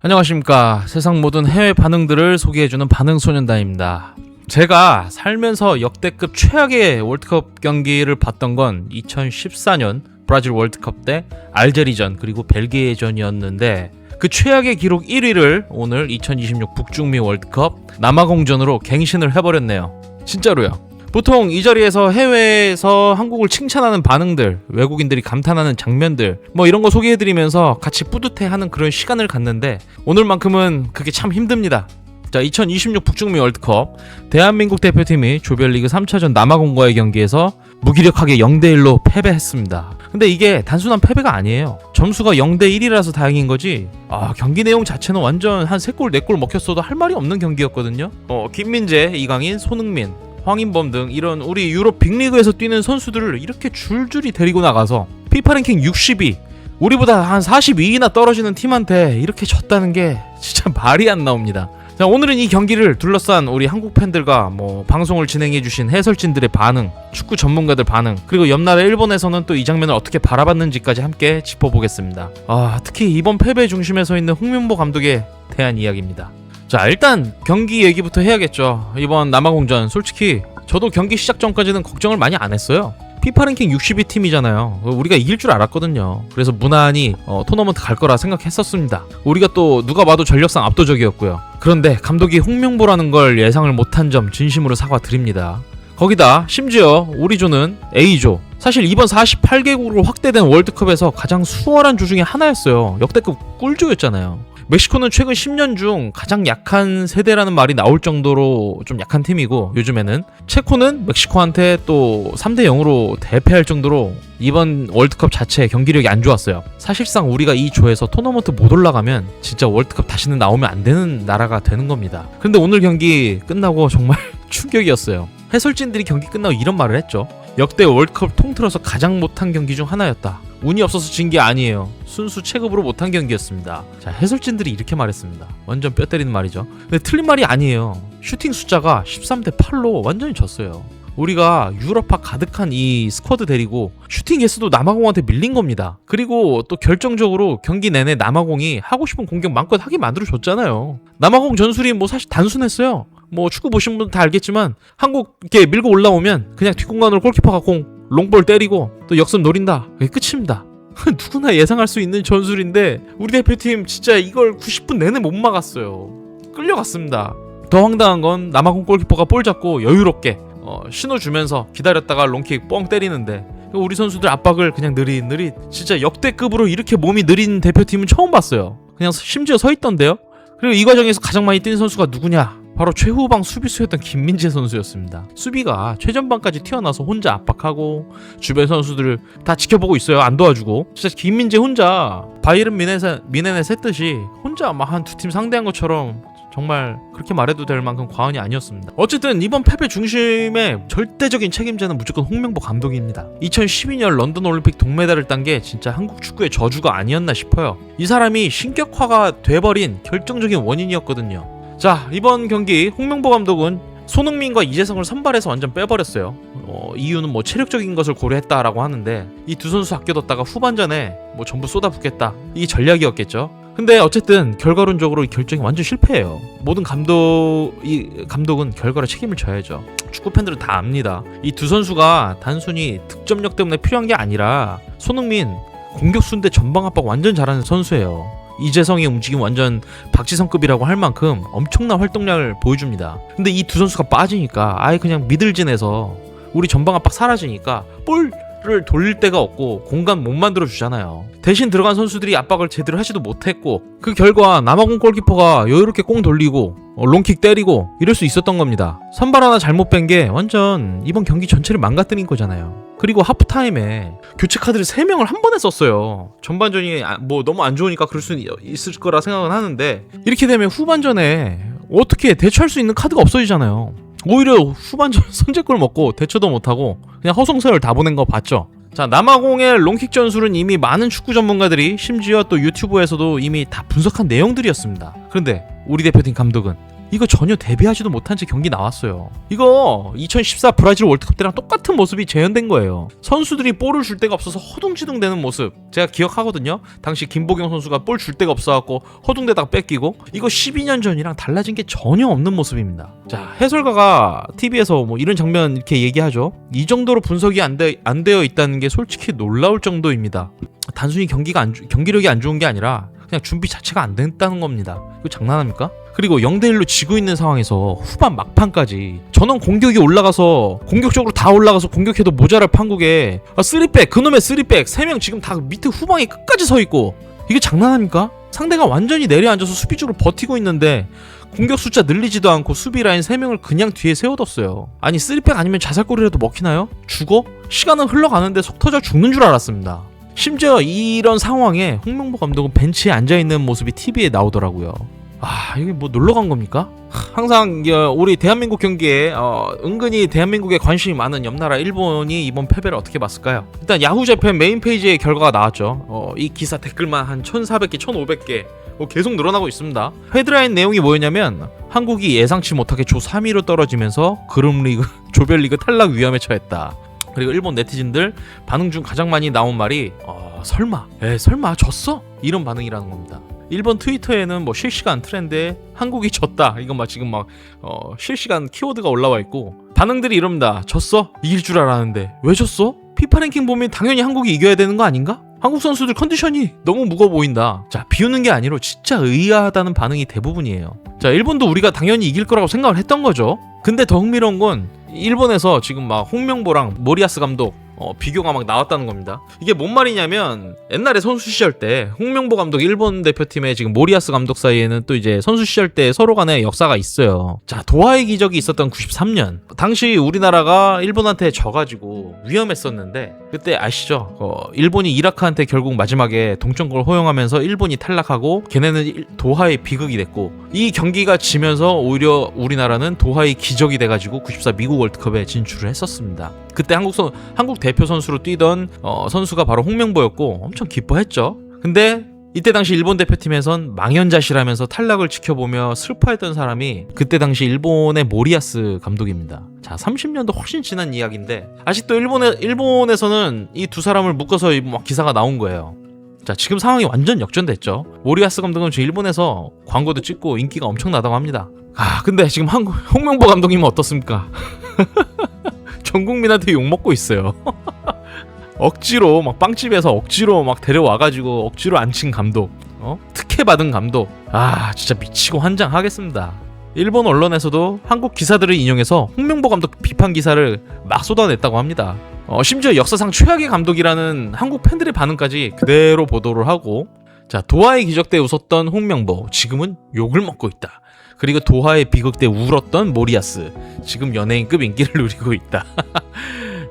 안녕하십니까. 세상 모든 해외 반응들을 소개해주는 반응소년단입니다. 제가 살면서 역대급 최악의 월드컵 경기를 봤던 건 2014년 브라질 월드컵 때 알제리전 그리고 벨기에전이었는데 그 최악의 기록 1위를 오늘 2026 북중미 월드컵 남아공전으로 갱신을 해버렸네요. 진짜로요. 보통 이 자리에서 해외에서 한국을 칭찬하는 반응들, 외국인들이 감탄하는 장면들 이런 거 소개해드리면서 같이 뿌듯해하는 그런 시간을 갖는데 오늘만큼은 그게 참 힘듭니다. 자, 2026 북중미 월드컵 대한민국 대표팀이 조별리그 3차전 남아공과의 경기에서 무기력하게 0대1로 패배했습니다. 근데 이게 단순한 패배가 아니에요. 점수가 0대1이라서 다행인 거지 경기 내용 자체는 완전 한 3골 4골 먹혔어도 할 말이 없는 경기였거든요. 김민재, 이강인, 손흥민, 황인범 등 이런 우리 유럽 빅리그에서 뛰는 선수들을 이렇게 줄줄이 데리고 나가서 피파 랭킹 60위, 우리보다 한 42위나 떨어지는 팀한테 이렇게 졌다는 게 진짜 말이 안 나옵니다. 자, 오늘은 이 경기를 둘러싼 우리 한국 팬들과 방송을 진행해주신 해설진들의 반응, 축구 전문가들 반응, 그리고 옆나라 일본에서는 또 이 장면을 어떻게 바라봤는지까지 함께 짚어보겠습니다. 특히 이번 패배 중심에 서 있는 홍명보 감독에 대한 이야기입니다. 자, 일단 경기 얘기부터 해야겠죠. 이번 남아공전 솔직히 저도 경기 시작 전까지는 걱정을 많이 안 했어요. 피파 랭킹 60위 팀이잖아요. 우리가 이길 줄 알았거든요. 그래서 무난히 토너먼트 갈 거라 생각했었습니다. 우리가 또 누가 봐도 전력상 압도적이었고요. 그런데 감독이 홍명보라는 걸 예상을 못한 점 진심으로 사과드립니다. 거기다 심지어 우리 조는 A조, 사실 이번 48개국으로 확대된 월드컵에서 가장 수월한 조 중에 하나였어요. 역대급 꿀조였잖아요. 멕시코는 최근 10년 중 가장 약한 세대라는 말이 나올 정도로 좀 약한 팀이고, 요즘에는 체코는 멕시코한테 또 3대0으로 대패할 정도로 이번 월드컵 자체 경기력이 안 좋았어요. 사실상 우리가 이 조에서 토너먼트 못 올라가면 진짜 월드컵 다시는 나오면 안 되는 나라가 되는 겁니다. 근데 오늘 경기 끝나고 정말 충격이었어요. 해설진들이 경기 끝나고 이런 말을 했죠. 역대 월드컵 통틀어서 가장 못한 경기 중 하나였다. 운이 없어서 진 게 아니에요. 순수 체급으로 못한 경기였습니다. 자, 해설진들이 이렇게 말했습니다. 완전 뼈 때리는 말이죠. 근데 틀린 말이 아니에요. 슈팅 숫자가 13대8로 완전히 졌어요. 우리가 유럽파 가득한 이 스쿼드 데리고 슈팅 개수도 남아공한테 밀린 겁니다. 그리고 또 결정적으로 경기 내내 남아공이 하고 싶은 공격 마음껏 하게 만들어줬잖아요. 남아공 전술이 사실 단순했어요. 축구 보신 분들 다 알겠지만 한국 이렇게 밀고 올라오면 그냥 뒷공간으로 골키퍼가 롱볼 때리고 또 역습 노린다. 그게 끝입니다. 누구나 예상할 수 있는 전술인데 우리 대표팀 진짜 이걸 90분 내내 못 막았어요. 끌려갔습니다. 더 황당한 건 남아공 골키퍼가 볼 잡고 여유롭게 신호 주면서 기다렸다가 롱킥 뻥 때리는데 우리 선수들 압박을 그냥 느릿느릿, 진짜 역대급으로 이렇게 몸이 느린 대표팀은 처음 봤어요. 그냥 심지어 서 있던데요. 그리고 이 과정에서 가장 많이 뛴 선수가 누구냐? 바로 최후방 수비수였던 김민재 선수였습니다. 수비가 최전방까지 튀어나와서 혼자 압박하고 주변 선수들을 다 지켜보고 있어요. 안 도와주고. 진짜 김민재 혼자 바이에른 미넨에서 했듯이 혼자 한 두 팀 상대한 것처럼 정말 그렇게 말해도 될 만큼 과언이 아니었습니다. 어쨌든 이번 패배 중심의 절대적인 책임자는 무조건 홍명보 감독입니다. 2012년 런던 올림픽 동메달을 딴 게 진짜 한국 축구의 저주가 아니었나 싶어요. 이 사람이 신격화가 돼버린 결정적인 원인이었거든요. 자, 이번 경기 홍명보 감독은 손흥민과 이재성을 선발해서 완전 빼버렸어요. 이유는 체력적인 것을 고려했다라고 하는데 이 두 선수 아껴뒀다가 후반전에 전부 쏟아붓겠다, 이게 전략이었겠죠. 근데 어쨌든 결과론적으로 이 결정이 완전 실패예요. 모든 감독은 결과를 책임을 져야죠. 축구 팬들은 다 압니다. 이 두 선수가 단순히 득점력 때문에 필요한 게 아니라 손흥민 공격수인데 전방 압박 완전 잘하는 선수예요. 이재성의 움직임 완전 박지성급이라고 할 만큼 엄청난 활동량을 보여줍니다. 근데 이 두 선수가 빠지니까 아예 그냥 미들진에서 우리 전방 압박 사라지니까 볼을 돌릴 데가 없고 공간 못 만들어 주잖아요. 대신 들어간 선수들이 압박을 제대로 하지도 못했고, 그 결과 남아공 골키퍼가 여유롭게 공 돌리고 롱킥 때리고 이럴 수 있었던 겁니다. 선발 하나 잘못 뺀 게 완전 이번 경기 전체를 망가뜨린 거잖아요. 그리고 하프타임에 교체 카드를 3명을 한 번에 썼어요. 전반전이 너무 안 좋으니까 그럴 수 있을 거라 생각은 하는데, 이렇게 되면 후반전에 어떻게 대처할 수 있는 카드가 없어지잖아요. 오히려 후반전 선제골 먹고 대처도 못하고 그냥 허송세월 다 보낸 거 봤죠. 자, 남아공의 롱킥 전술은 이미 많은 축구 전문가들이 심지어 또 유튜브에서도 이미 다 분석한 내용들이었습니다. 그런데 우리 대표팀 감독은 이거 전혀 대비하지도 못한 채 경기 나왔어요. 이거 2014 브라질 월드컵 때랑 똑같은 모습이 재현된 거예요. 선수들이 볼을 줄 데가 없어서 허둥지둥 되는 모습 제가 기억하거든요. 당시 김보경 선수가 볼 줄 데가 없어갖고 허둥대다가 뺏기고, 이거 12년 전이랑 달라진 게 전혀 없는 모습입니다. 자, 해설가가 TV에서 뭐 이런 장면 이렇게 얘기하죠. 이 정도로 분석이 안 되어 있다는 게 솔직히 놀라울 정도입니다. 단순히 경기력이 안 좋은 게 아니라 그냥 준비 자체가 안 됐다는 겁니다. 이거 장난합니까? 그리고 0대1로 지고 있는 상황에서 후반 막판까지 전원 공격이 올라가서 공격적으로 다 올라가서 공격해도 모자랄 판국에 3백, 그놈의 3백 3명 지금 다 밑에 후방에 끝까지 서 있고, 이게 장난합니까? 상대가 완전히 내려앉아서 수비적으로 버티고 있는데 공격 숫자 늘리지도 않고 수비 라인 3명을 그냥 뒤에 세워뒀어요. 아니 3백 아니면 자살골이라도 먹히나요? 죽어? 시간은 흘러가는데 속 터져 죽는 줄 알았습니다. 심지어 이런 상황에 홍명보 감독은 벤치에 앉아있는 모습이 TV에 나오더라고요. 이게 뭐 놀러간 겁니까? 항상 우리 대한민국 경기에 은근히 대한민국에 관심이 많은 옆나라 일본이 이번 패배를 어떻게 봤을까요? 일단 야후 재팬 메인 페이지에 결과가 나왔죠. 이 기사 댓글만 한 1,400개, 1,500개 계속 늘어나고 있습니다. 헤드라인 내용이 뭐였냐면, 한국이 예상치 못하게 조 3위로 떨어지면서 그룹리그 조별리그 탈락 위험에 처했다. 그리고 일본 네티즌들 반응 중 가장 많이 나온 말이 설마 졌어? 이런 반응이라는 겁니다. 일본 트위터에는 뭐 실시간 트렌드에 한국이 졌다, 이거 막 지금 막 실시간 키워드가 올라와 있고, 반응들이 이럽니다. 졌어? 이길 줄 알았는데 왜 졌어? 피파 랭킹 보면 당연히 한국이 이겨야 되는 거 아닌가? 한국 선수들 컨디션이 너무 무거워 보인다. 자, 비웃는 게 아니라 진짜 의아하다는 반응이 대부분이에요. 자, 일본도 우리가 당연히 이길 거라고 생각을 했던 거죠. 근데 더 흥미로운 건 일본에서 지금 막 홍명보랑 모리아스 감독 비교가 막 나왔다는 겁니다. 이게 뭔 말이냐면, 옛날에 선수 시절 때 홍명보 감독 일본 대표팀에 지금 모리아스 감독 사이에는 또 이제 선수 시절 때 서로 간의 역사가 있어요. 자, 도하의 기적이 있었던 93년 당시 우리나라가 일본한테 져가지고 위험했었는데, 그때 아시죠? 일본이 이라크한테 결국 마지막에 동점골 허용하면서 일본이 탈락하고 걔네는 도하의 비극이 됐고, 이 경기가 지면서 오히려 우리나라는 도하의 기적이 돼가지고 94 미국 월드컵에 진출을 했었습니다. 그때 한국 대표 선수로 뛰던 선수가 바로 홍명보였고 엄청 기뻐했죠. 근데 이때 당시 일본 대표팀에선 망연자실하면서 탈락을 지켜보며 슬퍼했던 사람이 그때 당시 일본의 모리아스 감독입니다. 자, 30년도 훨씬 지난 이야기인데 아직도 일본에서는 이 두 사람을 묶어서 막 기사가 나온 거예요. 자, 지금 상황이 완전 역전됐죠. 모리아스 감독은 지금 일본에서 광고도 찍고 인기가 엄청나다고 합니다. 근데 지금 홍명보 감독님은 어떻습니까? 전 국민한테 욕먹고 있어요. 억지로 막 빵집에서 억지로 막 데려와가지고 억지로 앉힌 감독, 특혜 받은 감독. 진짜 미치고 환장하겠습니다. 일본 언론에서도 한국 기사들을 인용해서 홍명보 감독 비판 기사를 막 쏟아냈다고 합니다. 심지어 역사상 최악의 감독이라는 한국 팬들의 반응까지 그대로 보도를 하고, 자, 도하의 기적 때 웃었던 홍명보 지금은 욕을 먹고 있다. 그리고 도하의 비극 때 울었던 모리아스 지금 연예인급 인기를 누리고 있다.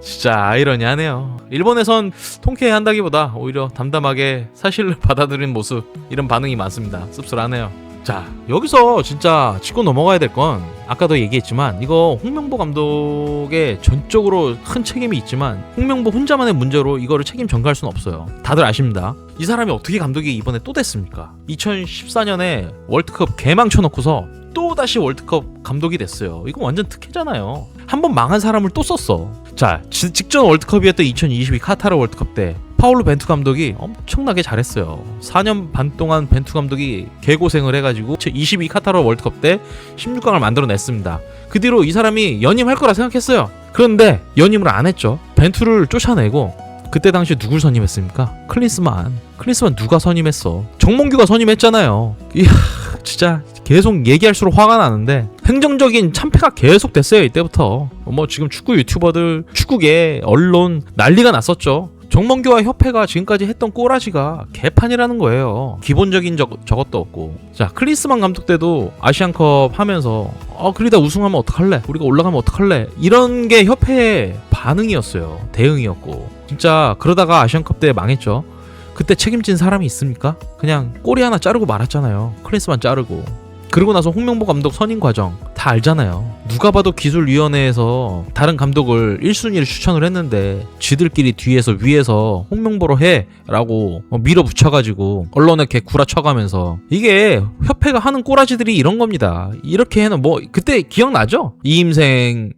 진짜 아이러니하네요. 일본에선 통쾌해한다기보다 오히려 담담하게 사실을 받아들인 모습, 이런 반응이 많습니다. 씁쓸하네요. 자, 여기서 진짜 짚고 넘어가야 될 건, 아까도 얘기했지만 이거 홍명보 감독의 전적으로 큰 책임이 있지만 홍명보 혼자만의 문제로 이거를 책임 전가할 수는 없어요. 다들 아십니다. 이 사람이 어떻게 감독이 이번에 또 됐습니까? 2014년에 월드컵 개망쳐놓고서 또다시 월드컵 감독이 됐어요. 이거 완전 특혜잖아요. 한번 망한 사람을 또 썼어. 자, 직전 월드컵이었던 2022 카타르 월드컵 때 파울루 벤투 감독이 엄청나게 잘했어요. 4년 반 동안 벤투 감독이 개고생을 해가지고 22 카타르 월드컵 때 16강을 만들어냈습니다. 그 뒤로 이 사람이 연임할 거라 생각했어요. 그런데 연임을 안 했죠. 벤투를 쫓아내고, 그때 당시 누굴 선임했습니까? 클린스만 누가 선임했어? 정몽규가 선임했잖아요. 이야, 진짜 계속 얘기할수록 화가 나는데 행정적인 참패가 계속 됐어요. 이때부터 뭐 지금 축구 유튜버들, 축구계, 언론 난리가 났었죠. 정몽규와 협회가 지금까지 했던 꼬라지가 개판이라는 거예요. 기본적인 저것도 없고. 자, 클린스만 감독 때도 아시안컵 하면서 그러다 우승하면 어떡할래? 우리가 올라가면 어떡할래? 이런 게 협회의 반응이었어요. 대응이었고. 진짜 그러다가 아시안컵 때 망했죠. 그때 책임진 사람이 있습니까? 그냥 꼬리 하나 자르고 말았잖아요. 클린스만 자르고. 그러고 나서 홍명보 감독 선임 과정 다 다 알잖아요. 누가 봐도 기술위원회에서 다른 감독을 1순위를 추천을 했는데 지들끼리 뒤에서 위에서 홍명보로 해 라고 밀어붙여가지고 언론에 개 구라쳐가면서, 이게 협회가 하는 꼬라지들이 이런 겁니다. 이렇게 해는 뭐 그때 기억나죠? 이임생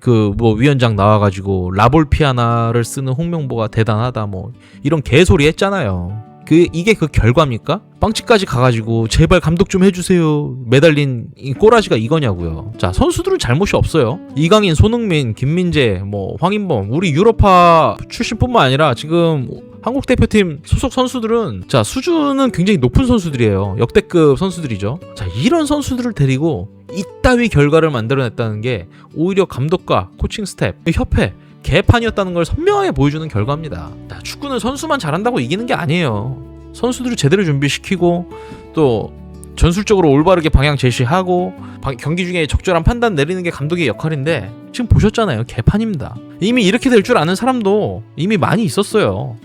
그 뭐 위원장 나와가지고 라볼피아나를 쓰는 홍명보가 대단하다 뭐 이런 개소리 했잖아요. 이게 그 결과입니까? 빵집까지 가가지고 제발 감독 좀 해주세요 매달린 이 꼬라지가 이거냐고요. 자, 선수들은 잘못이 없어요. 이강인, 손흥민, 김민재, 뭐 황인범, 우리 유럽파 출신뿐만 아니라 지금 한국 대표팀 소속 선수들은 자 수준은 굉장히 높은 선수들이에요. 역대급 선수들이죠. 자, 이런 선수들을 데리고 이따위 결과를 만들어냈다는 게 오히려 감독과 코칭 스텝, 협회 개판이었다는 걸 선명하게 보여주는 결과입니다. 자, 축구는 선수만 잘한다고 이기는 게 아니에요. 선수들을 제대로 준비시키고 또 전술적으로 올바르게 방향 제시하고 경기 중에 적절한 판단 내리는 게 감독의 역할인데 지금 보셨잖아요. 개판입니다. 이미 이렇게 될 줄 아는 사람도 이미 많이 있었어요.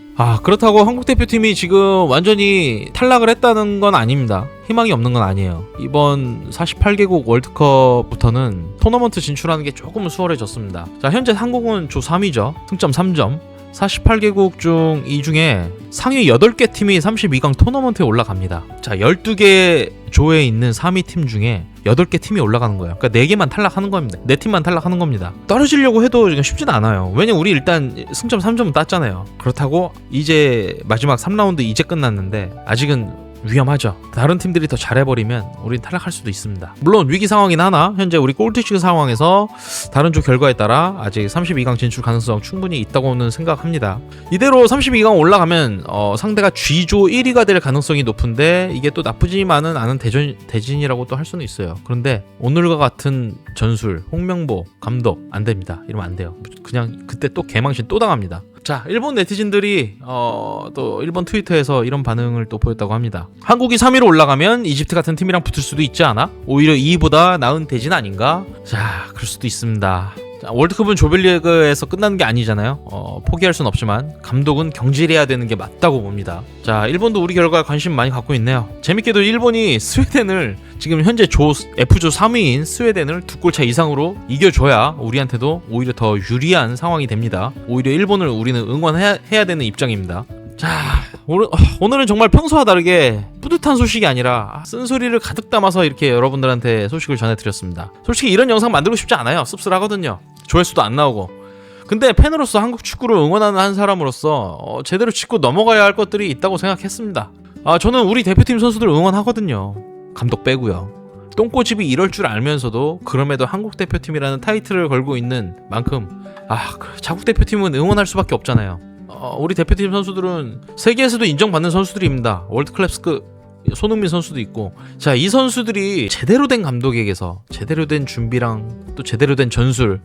그렇다고 한국 대표팀이 지금 완전히 탈락을 했다는 건 아닙니다. 희망이 없는 건 아니에요. 이번 48개국 월드컵부터는 토너먼트 진출하는 게 조금은 수월해졌습니다. 자, 현재 한국은 조 3위죠. 승점 3점. 48개국 중 이 중에 상위 8개 팀이 32강 토너먼트에 올라갑니다. 자, 12개 조에 있는 3위 팀 중에 8개 팀이 올라가는 거예요. 그러니까 4개만 탈락하는 겁니다. 4팀만 탈락하는 겁니다. 떨어지려고 해도 지금 쉽진 않아요. 왜냐면 우리 일단 승점 3점은 땄잖아요. 그렇다고 이제 마지막 3라운드 이제 끝났는데 아직은 위험하죠. 다른 팀들이 더 잘해버리면 우린 탈락할 수도 있습니다. 물론 위기 상황이긴 하나 현재 우리 꼴찌 상황에서 다른 조 결과에 따라 아직 32강 진출 가능성 충분히 있다고는 생각합니다. 이대로 32강 올라가면 상대가 G조 1위가 될 가능성이 높은데 이게 또 나쁘지만은 않은 대진이라고 또 할 수는 있어요. 그런데 오늘과 같은 전술, 홍명보 감독 안 됩니다. 이러면 안 돼요. 그냥 그때 또 개망신 또 당합니다. 자, 일본 네티즌들이 또 일본 트위터에서 이런 반응을 또 보였다고 합니다. 한국이 3위로 올라가면 이집트 같은 팀이랑 붙을 수도 있지 않아? 오히려 2위보다 나은 대진 아닌가? 자, 그럴 수도 있습니다. 자, 월드컵은 조별리그에서 끝나는 게 아니잖아요. 포기할 순 없지만 감독은 경질해야 되는 게 맞다고 봅니다. 자, 일본도 우리 결과에 관심 많이 갖고 있네요. 재밌게도 일본이 스웨덴을 지금 현재 F조 3위인 스웨덴을 2골차 이상으로 이겨줘야 우리한테도 오히려 더 유리한 상황이 됩니다. 오히려 일본을 우리는 응원해야 되는 입장입니다. 자, 오늘은 정말 평소와 다르게 뿌듯한 소식이 아니라 쓴소리를 가득 담아서 이렇게 여러분들한테 소식을 전해드렸습니다. 솔직히 이런 영상 만들고 싶지 않아요. 씁쓸하거든요. 조회수도 안 나오고. 근데 팬으로서 한국 축구를 응원하는 한 사람으로서 제대로 짚고 넘어가야 할 것들이 있다고 생각했습니다. 저는 우리 대표팀 선수들 응원하거든요. 감독 빼고요. 똥꼬집이 이럴 줄 알면서도 그럼에도 한국 대표팀이라는 타이틀을 걸고 있는 만큼 자국 대표팀은 응원할 수밖에 없잖아요. 우리 대표팀 선수들은 세계에서도 인정받는 선수들입니다. 월드클래스급 손흥민 선수도 있고. 자, 이 선수들이 제대로 된 감독에게서 제대로 된 준비랑 또 제대로 된 전술,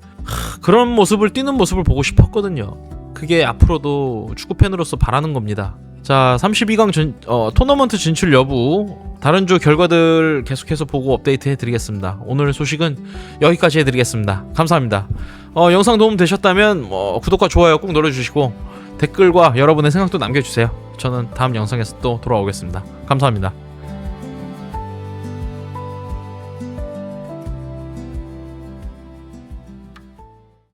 그런 모습을 띄는 모습을 보고 싶었거든요. 그게 앞으로도 축구팬으로서 바라는 겁니다. 자, 32강 토너먼트 진출 여부 다른 조 결과들 계속해서 보고 업데이트 해드리겠습니다. 오늘 소식은 여기까지 해드리겠습니다. 감사합니다. 영상 도움 되셨다면 구독과 좋아요 꼭 눌러주시고 댓글과 여러분의 생각도 남겨주세요. 저는 다음 영상에서 또 돌아오겠습니다. 감사합니다.